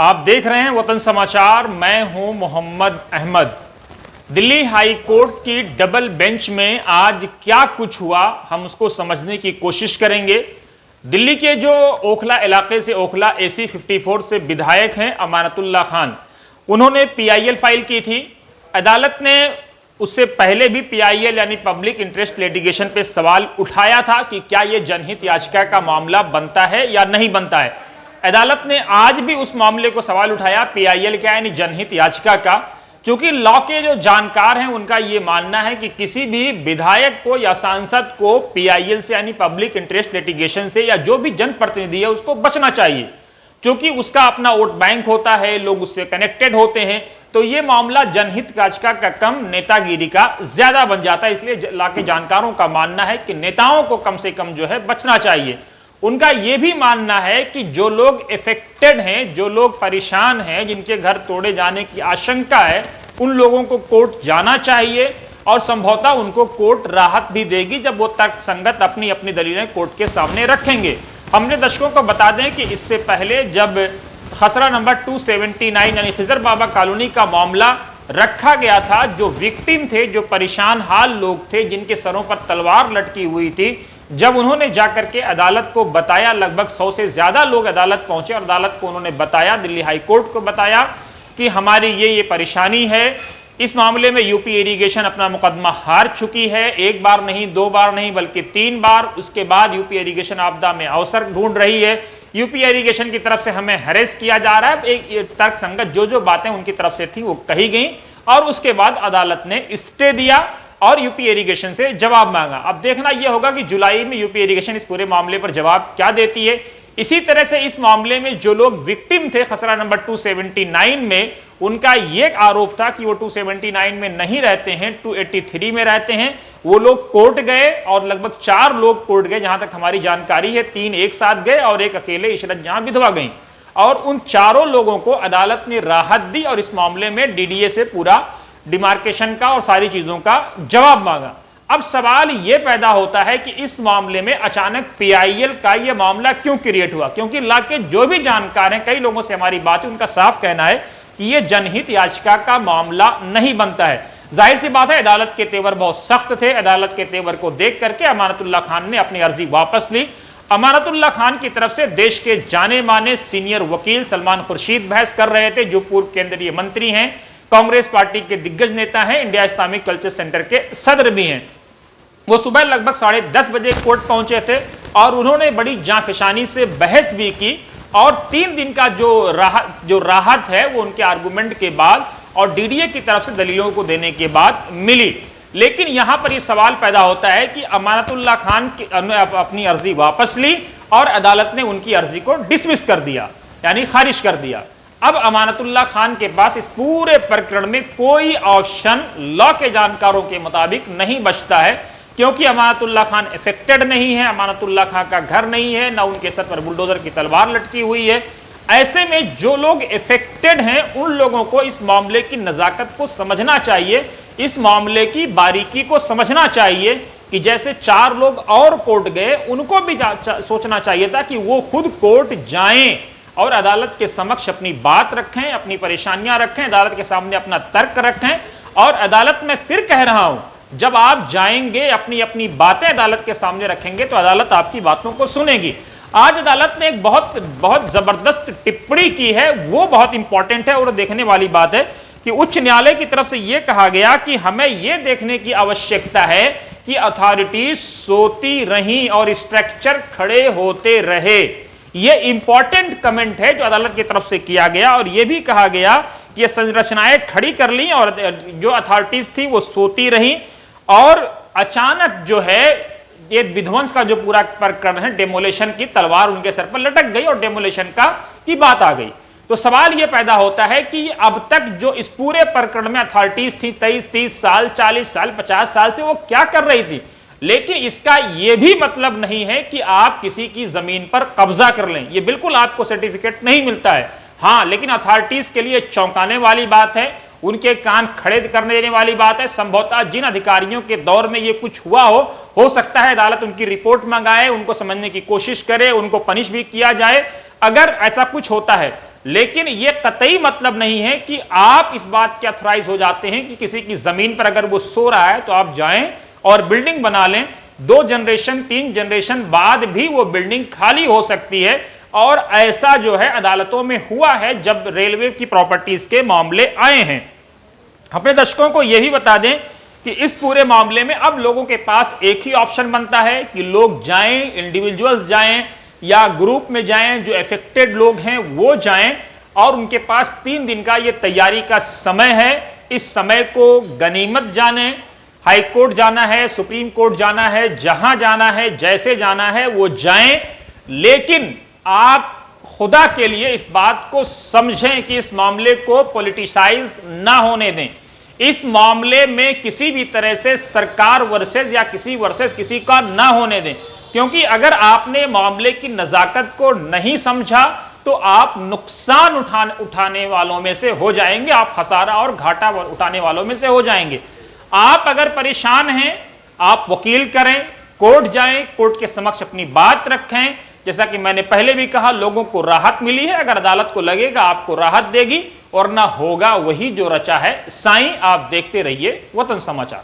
आप देख रहे हैं वतन समाचार। मैं हूं मोहम्मद अहमद। दिल्ली हाई कोर्ट की डबल बेंच में आज क्या कुछ हुआ, हम उसको समझने की कोशिश करेंगे। दिल्ली के जो ओखला इलाके से, ओखला AC 54 से विधायक हैं अमानतुल्लाह खान, उन्होंने PIL फाइल की थी। अदालत ने उससे पहले भी PIL यानी पब्लिक इंटरेस्ट लिटिगेशन पे सवाल उठाया था कि क्या यह जनहित याचिका का मामला बनता है या नहीं बनता है। अदालत ने आज भी उस मामले को सवाल उठाया, PIL क्या यानी जनहित याचिका का। क्योंकि लॉ के जो जानकार हैं उनका यह मानना है कि किसी भी विधायक को या सांसद को PIL से यानी पब्लिक इंटरेस्ट लिटिगेशन से या जो भी जनप्रतिनिधि है उसको बचना चाहिए, क्योंकि उसका अपना वोट बैंक होता है, लोग उससे कनेक्टेड होते हैं। तो यह मामला जनहित याचिका का कम नेतागिरी का ज्यादा बन जाता है। इसलिए लॉ के जानकारों का मानना है कि नेताओं को कम से कम जो है बचना चाहिए। उनका यह भी मानना है कि जो लोग इफेक्टेड हैं, जो लोग परेशान हैं, जिनके घर तोड़े जाने की आशंका है, उन लोगों को कोर्ट जाना चाहिए और संभवतः उनको कोर्ट राहत भी देगी जब वो तर्कसंगत अपनी अपनी दलीलें कोर्ट के सामने रखेंगे। हमने दर्शकों को बता दें कि इससे पहले जब खसरा नंबर 279 यानी खिजर बाबा कॉलोनी का मामला रखा गया था, जो विक्टिम थे, जो परेशान हाल लोग थे, जिनके सरों पर तलवार लटकी हुई थी, जब उन्होंने जाकर के अदालत को बताया, लगभग 100 से ज्यादा लोग अदालत पहुंचे और अदालत को उन्होंने बताया, दिल्ली हाई कोर्ट को बताया कि हमारी ये परेशानी है। इस मामले में यूपी इरिगेशन अपना मुकदमा हार चुकी है, एक बार नहीं, दो बार नहीं, बल्कि 3 बार। उसके बाद यूपी इरिगेशन आपदा में अवसर ढूंढ रही है। यूपी इरिगेशन की तरफ से हमें हैरेस किया जा रहा है। एक तर्क संगत जो बातें उनकी तरफ से थी वो कही गई और उसके बाद अदालत ने स्टे दिया और यूपी इरिगेशन से जवाब मांगा। अब देखना यह होगा कि जुलाई में यूपी इरिगेशन इस पूरे मामले पर जवाब क्या देती है। इसी तरह से इस मामले में जो लोग विक्टिम थे खसरा नंबर 279 में, उनका यह आरोप था कि वो 279 में नहीं रहते हैं, 283 में रहते हैं। वो लोग कोर्ट गए और लगभग 4 लोग कोर्ट गए, जहां तक हमारी जानकारी है। 3 एक साथ गए और एक अकेले इशरत जहां विधवा गई और उन चारों लोगों को अदालत ने राहत दी और इस मामले में DDA से पूरा डिमार्केशन का और सारी चीजों का जवाब मांगा। अब सवाल यह पैदा होता है कि इस मामले में अचानक PIL का यह मामला क्यों क्रिएट हुआ, क्योंकि लॉ के जो भी जानकार हैं, कई लोगों से हमारी बात है, उनका साफ कहना है कि यह जनहित याचिका का मामला नहीं बनता है। जाहिर सी बात है, अदालत के तेवर बहुत सख्त थे। अदालत के तेवर को देख करके अमानतुल्लाह खान ने अपनी अर्जी वापस ली। अमानतुल्लाह खान की तरफ से देश के जाने माने सीनियर वकील सलमान खुर्शीद बहस कर रहे थे, जो पूर्व केंद्रीय मंत्री हैं, कांग्रेस पार्टी के दिग्गज नेता हैं, इंडिया इस्लामिक कल्चर सेंटर के सदर भी हैं। वो सुबह लगभग 10:30 बजे कोर्ट पहुंचे थे और उन्होंने बड़ी जांफशानी से बहस भी की और 3 दिन का जो राहत है वो उनके आर्गुमेंट के बाद और DDA की तरफ से दलीलों को देने के बाद मिली। लेकिन यहां पर यह सवाल पैदा होता है कि अमानतुल्लाह खान की अपनी अर्जी वापस ली और अदालत ने उनकी अर्जी को डिसमिस कर दिया, यानी खारिज कर दिया। अब अमानतुल्लाह खान के पास इस पूरे प्रकरण में कोई ऑप्शन लॉ के जानकारों के मुताबिक नहीं बचता है, क्योंकि अमानतुल्लाह खान इफेक्टेड नहीं है, अमानतुल्लाह खान का घर नहीं है, ना उनके सर पर बुलडोजर की तलवार लटकी हुई है। ऐसे में जो लोग इफेक्टेड हैं उन लोगों को इस मामले की नजाकत को समझना चाहिए, इस मामले की बारीकी को समझना चाहिए कि जैसे 4 लोग और कोर्ट गए, उनको भी सोचना चाहिए था कि वो खुद कोर्ट जाएं और अदालत के समक्ष अपनी बात रखें, अपनी परेशानियां रखें, अदालत के सामने अपना तर्क रखें। और अदालत में फिर कह रहा हूं, जब आप जाएंगे, अपनी अपनी बातें अदालत के सामने रखेंगे तो अदालत आपकी बातों को सुनेगी। आज अदालत ने एक बहुत जबरदस्त टिप्पणी की है, वो बहुत इंपॉर्टेंट है और देखने वाली बात है कि उच्च न्यायालय की तरफ से यह कहा गया कि हमें यह देखने की आवश्यकता है कि अथॉरिटीज सोती रहीं और स्ट्रक्चर खड़े होते रहे। यह इंपॉर्टेंट कमेंट है जो अदालत की तरफ से किया गया और यह भी कहा गया कि यह संरचनाएं खड़ी कर ली और जो अथॉरिटीज थी वो सोती रहीं और अचानक जो है ये विध्वंस का जो पूरा प्रकरण है, डेमोलेशन की तलवार उनके सर पर लटक गई और डेमोलेशन की बात आ गई। तो सवाल यह पैदा होता है कि अब तक जो इस पूरे प्रकरण में अथॉरिटीज थी 23-30 साल, 40 साल, 50 साल से, वो क्या कर रही थी। लेकिन इसका यह भी मतलब नहीं है कि आप किसी की जमीन पर कब्जा कर लें, यह बिल्कुल आपको सर्टिफिकेट नहीं मिलता है। हां, लेकिन अथॉरिटीज के लिए चौंकाने वाली बात है, उनके कान खड़े करने देने वाली बात है। संभवतः जिन अधिकारियों के दौर में यह कुछ हुआ हो सकता है अदालत उनकी रिपोर्ट मंगाए, उनको समझने की कोशिश करे, उनको पनिश भी किया जाए। अगर ऐसा कुछ होता है लेकिन यह कतई मतलब नहीं है कि आप इस बात के अथॉराइज हो जाते हैं कि किसी की जमीन पर अगर वो सो रहा है तो आप जाएं और बिल्डिंग बना लें। 2 जनरेशन 3 जनरेशन बाद भी वो बिल्डिंग खाली हो सकती है, और ऐसा जो है अदालतों में हुआ है जब रेलवे की प्रॉपर्टीज के मामले आए हैं। अपने दर्शकों को यह भी बता दें कि इस पूरे मामले में अब लोगों के पास एक ही ऑप्शन बनता है कि लोग जाएं, इंडिविजुअल्स जाएं या ग्रुप में जाएं, जो अफेक्टेड लोग हैं वो जाएं, और उनके पास 3 दिन का ये तैयारी का समय है। इस समय को गनीमत जाने, हाई कोर्ट जाना है, सुप्रीम कोर्ट जाना है, जहां जाना है, जैसे जाना है वो जाएं, लेकिन आप खुदा के लिए इस बात को समझें कि इस मामले को पॉलिटिसाइज ना होने दें। इस मामले में किसी भी तरह से सरकार वर्सेस या किसी वर्सेस किसी का ना होने दें, क्योंकि अगर आपने मामले की नजाकत को नहीं समझा तो आप नुकसान उठाने वालों में से हो जाएंगे, आप खसारा और घाटा उठाने वालों में से हो जाएंगे। आप अगर परेशान हैं, आप वकील करें, कोर्ट जाएं, कोर्ट के समक्ष अपनी बात रखें। जैसा कि मैंने पहले भी कहा, लोगों को राहत मिली है, अगर अदालत को लगेगा आपको राहत देगी, और ना होगा वही जो रचा है। साईं, आप देखते रहिए वतन समाचार।